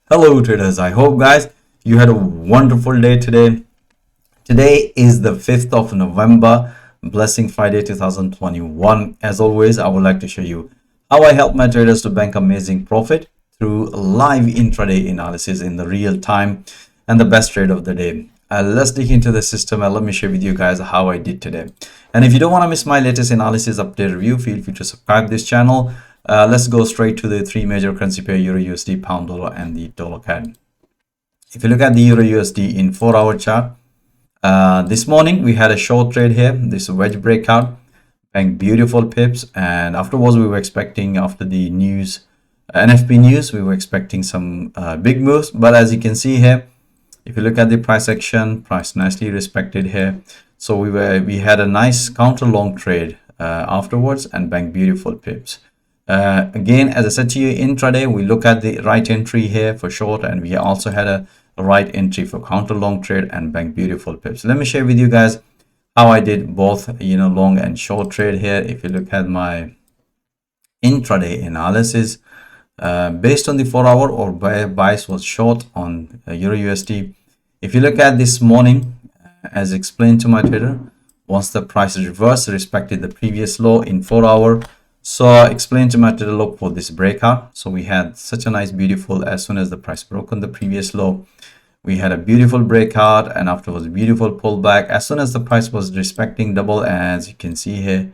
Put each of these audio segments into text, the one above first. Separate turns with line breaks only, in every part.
Hello traders, I hope guys you had a wonderful day today. Today is the 5th of November, Blessing Friday 2021. As always, I would like to show you how I help my traders to bank amazing profit through live intraday analysis in the real time and the best trade of the day. Let's dig into the system and let me share with you guys how I did today. And if you don't want to miss my latest analysis update review, feel free to subscribe this channel. Let's go straight to the three major currency pair: EURUSD, pound dollar, and the dollar CAD. If you look at the EURUSD in 4-hour chart, this morning we had a short trade here, this wedge breakout, bang, beautiful pips, and afterwards we were expecting, after the news, NFP news, we were expecting some big moves. But as you can see here, if you look at the price action, price nicely respected here. So we had a nice counter long trade afterwards, and bang, beautiful pips. Again, as I said to you, intraday we look at the right entry here for short, and we also had a right entry for counter long trade, and bang, beautiful pips. Let me share with you guys how I did both long and short trade here. If you look at my intraday analysis, based on the 4-hour, or bias was short on EURUSD. If you look at this morning, as explained to my trader, once the price reversed, respected the previous low in 4-hour. So I explained to my trader, look for this breakout. So we had such a nice, beautiful, as soon as the price broke on the previous low, we had a beautiful breakout, and afterwards beautiful pullback. As soon as the price was respecting double, as you can see here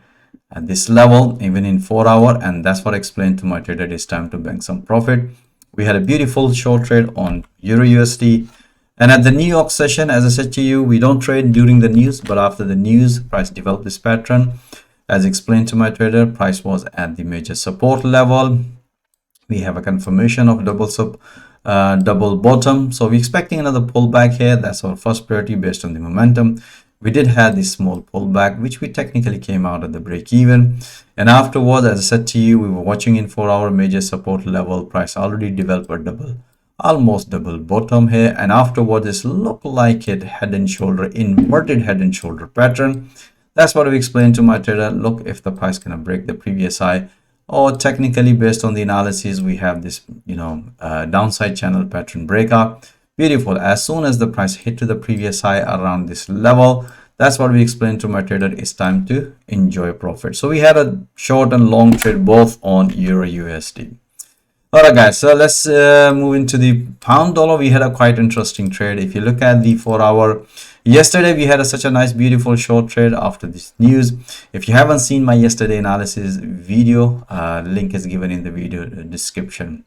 at this level, even in 4-hour, and that's what I explained to my trader, it's time to bank some profit. We had a beautiful short trade on EURUSD. And at the New York session, as I said to you, we don't trade during the news, but after the news, price developed this pattern. As explained to my trader, price was at the major support level. We have a confirmation of double bottom, so we're expecting another pullback here. That's our first priority based on the momentum. We did have this small pullback, which we technically came out at the break even, and afterwards, as I said to you, we were watching in 4-hour major support level. Price already developed a almost double bottom here, and afterwards this looked like it head and shoulder, inverted head and shoulder pattern. That's what we explained to my trader. Look, if the price gonna break the previous high, or technically based on the analysis, we have this downside channel pattern breakout. Beautiful. As soon as the price hit to the previous high around this level, that's what we explained to my trader, it's time to enjoy profit. So we had a short and long trade both on EURUSD. All right guys, so let's move into the pound dollar. We had a quite interesting trade. If you look at the 4-hour, yesterday we had such a nice, beautiful short trade after this news. If you haven't seen my yesterday analysis video, link is given in the video description.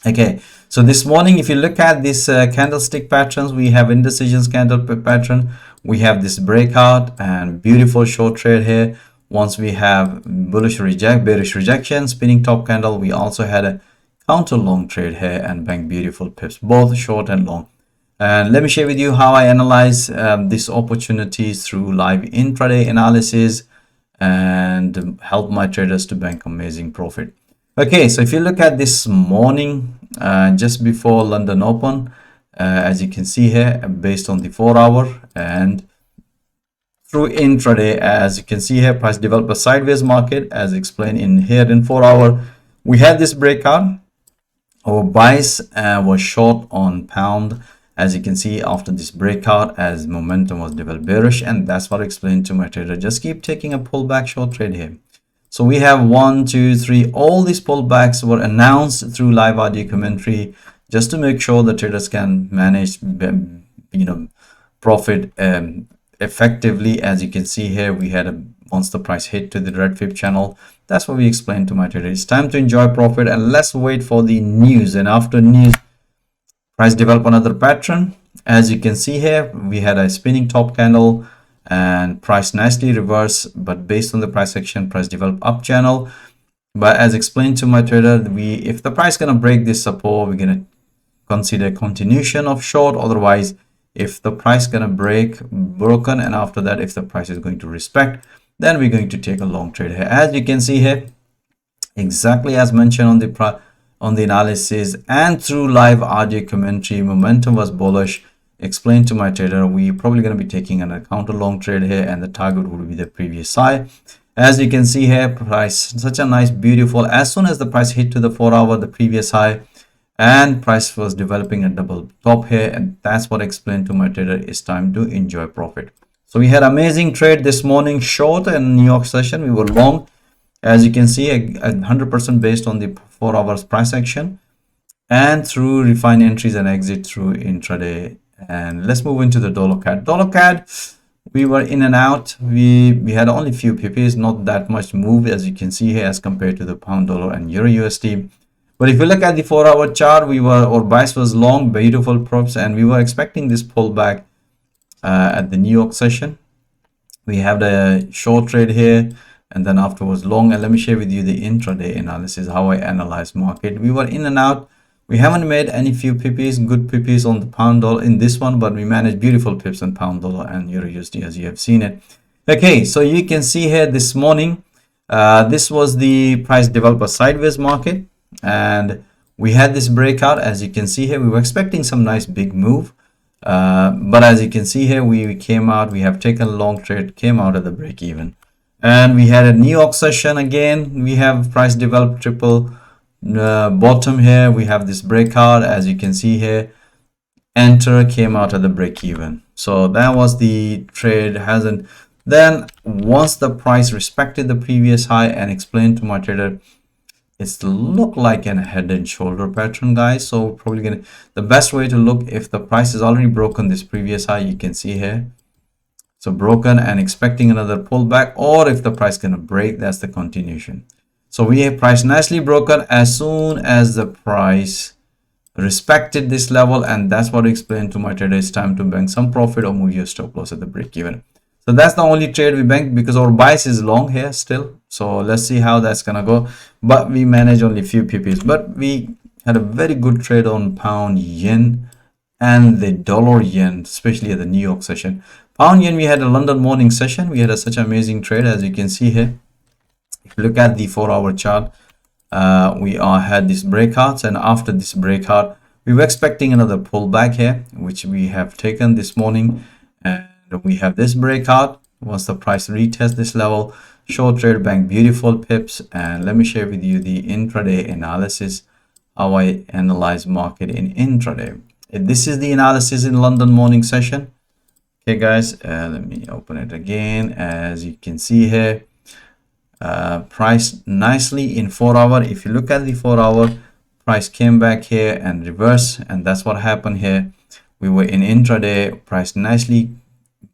Okay, so this morning, if you look at this candlestick patterns, we have indecisions candle pattern, we have this breakout and beautiful short trade here. Once we have bearish rejection, spinning top candle, we also had a counter long trade here, and bang, beautiful pips, both short and long. And let me share with you how I analyze these opportunities through live intraday analysis and help my traders to bank amazing profit. Okay, so if you look at this morning, just before London Open, as you can see here, based on the 4-hour and through intraday, as you can see here, price developed a sideways market, as explained in here in 4-hour. We had this breakout. Our bias was short on pound, as you can see, after this breakout, as momentum was developed bearish, and that's what I explained to my trader. Just keep taking a pullback short trade here. So we have 1, 2, 3. All these pullbacks were announced through live audio commentary, just to make sure the traders can manage, profit effectively. As you can see here, we had once the price hit to the red fib channel, that's what we explained to my trader. It's time to enjoy profit, and let's wait for the news. And after news, price develop another pattern. As you can see here, we had a spinning top candle, and price nicely reversed, but based on the price action, price developed up channel. But as explained to my trader, if the price gonna break this support, we're gonna consider continuation of short. Otherwise, if the price gonna broken, and after that, if the price is going to respect, then we're going to take a long trade here. As you can see here, exactly as mentioned on the analysis and through live audio commentary, momentum was bullish. Explained to my trader, we're probably going to be taking an counter long trade here, and the target would be the previous high. As you can see here, price such a nice, beautiful, as soon as the price hit to the 4-hour, the previous high, and price was developing a double top here, and that's what I explained to my trader, it's time to enjoy profit. So we had amazing trade this morning, short and New York session. We were long, as you can see, 100% based on the 4 hours price action and through refine entries and exit through intraday. And let's move into the dollar CAD. Dollar CAD, we were in and out. We had only few PPs, not that much move, as you can see here, as compared to the pound dollar and euro USD. But if you look at the 4-hour chart, our bias was long, beautiful props, and we were expecting this pullback at the New York session. We have the short trade here, and then afterwards long. And let me share with you the intraday analysis, how I analyze market. We were in and out. We haven't made any few PPs, good PPs on the pound dollar in this one, but we managed beautiful pips on pound dollar and euro USD, as you have seen it. Okay, so you can see here this morning, this was the price developer sideways market, and we had this breakout. As you can see here, we were expecting some nice big move, but as you can see here, we came out, we have taken a long trade, came out at the break even, and we had a New York session again. We have price developed triple bottom here. We have this breakout, as you can see here, enter, came out at the break even. So that was the trade. Hasn't then, once the price respected the previous high, and explained to my trader, it's look like a head and shoulder pattern, guys. So probably gonna, the best way to look, if the price is already broken this previous high, you can see here, so broken and expecting another pullback, or if the price gonna break, that's the continuation. So we have price nicely broken as soon as the price respected this level, and that's what I explained to my trader, it's time to bank some profit or move your stop loss at the break even. So that's the only trade we banked, because our bias is long here still. So let's see how that's gonna go, but we managed only a few PPs. But we had a very good trade on pound yen and the dollar yen, especially at the New York session. Pound yen, we had a London morning session. We had such amazing trade, as you can see here. If you look at the 4-hour chart, we had this breakouts, and after this breakout, we were expecting another pullback here, which we have taken this morning, and we have this breakout. Once the price retests this level, short trade bank beautiful pips. And let me share with you the intraday analysis, how I analyze market in intraday. This is the analysis in London morning session. Okay guys, let me open it again. As you can see here, price nicely in 4-hour. If you look at the 4-hour, price came back here and reverse, and that's what happened here. We were in intraday, price nicely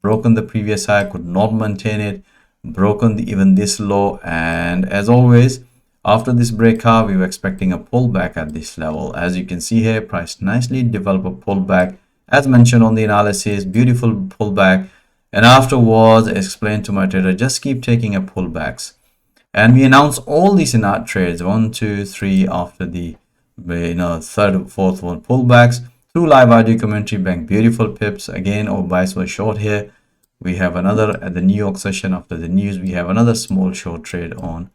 broken the previous high, could not maintain it, broken even this low, and as always, after this breakout, we were expecting a pullback at this level. As you can see here, price nicely developed a pullback, as mentioned on the analysis, beautiful pullback, and afterwards, I explained to my trader, just keep taking a pullbacks. And we announced all these in our trades, 1, 2, 3, after the third, fourth one pullbacks through live audio commentary, bank beautiful pips. Again, our bias was short here. We have another at the New York session. After the news, we have another small short trade on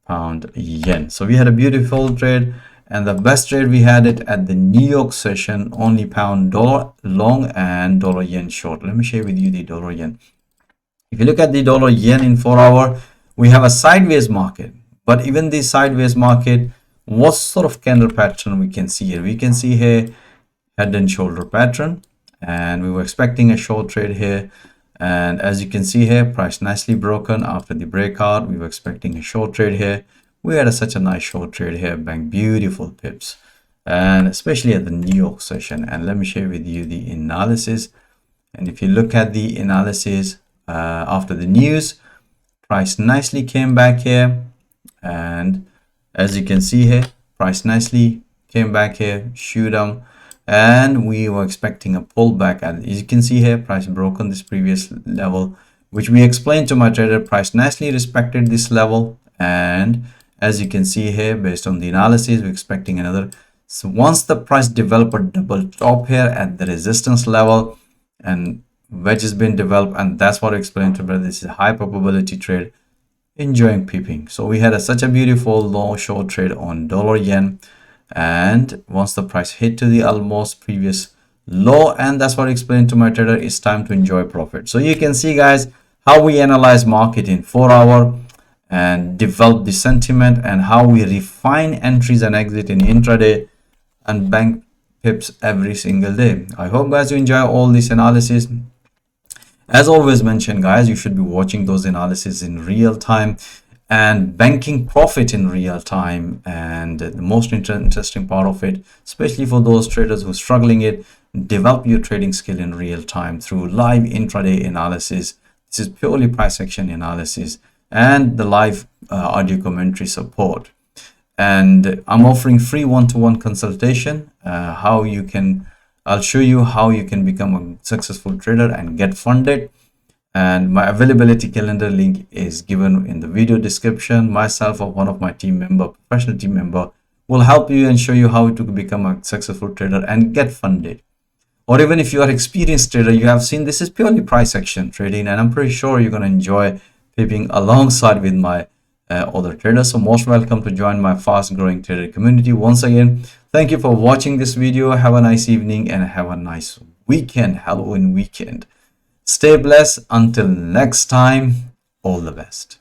pound yen. So we had a beautiful trade, and the best trade we had it at the New York session, only pound dollar long and dollar yen short. Let me share with you the dollar yen. If you look at the dollar yen in 4-hour, we have a sideways market, but even the sideways market, what sort of candle pattern we can see here? We can see here head and shoulder pattern, and we were expecting a short trade here, and as you can see here, price nicely broken after the breakout. We were expecting a short trade here. We had such a nice short trade here, bank beautiful pips, and especially at the New York session. And let me share with you the analysis. And if you look at the analysis after the news, price nicely came back here, and as you can see here, price nicely came back here, shoot them, and we were expecting a pullback. And as you can see here, price broken this previous level, which we explained to my trader. Price nicely respected this level, and as you can see here, based on the analysis, we're expecting another. So once the price developed a double top here at the resistance level, and wedge has been developed, and that's what I explained to brother. This is a high probability trade, enjoying peeping. So we had such a beautiful long short trade on dollar yen, and once the price hit to the almost previous low, and that's what I explained to my trader, it's time to enjoy profit. So you can see guys how we analyze market in 4-hour and develop the sentiment, and how we refine entries and exit in intraday. and bank pips every single day. I hope guys you enjoy all this analysis. As always mentioned guys, you should be watching those analysis in real time and banking profit in real time. And the most interesting part of it, especially for those traders who are struggling it, develop your trading skill in real time through live intraday analysis. This is purely price action analysis and the live audio commentary support. And I'm offering free one-to-one consultation. I'll show you how you can become a successful trader and get funded. And my availability calendar link is given in the video description. Myself or one of my professional team member will help you and show you how to become a successful trader and get funded. Or even if you are experienced trader, you have seen this is purely price action trading, and I'm pretty sure you're going to enjoy pipping alongside with my other traders. So most welcome to join my fast growing trader community. Once again, thank you for watching this video. Have a nice evening and have a nice weekend, Halloween weekend. Stay blessed until next time. All the best.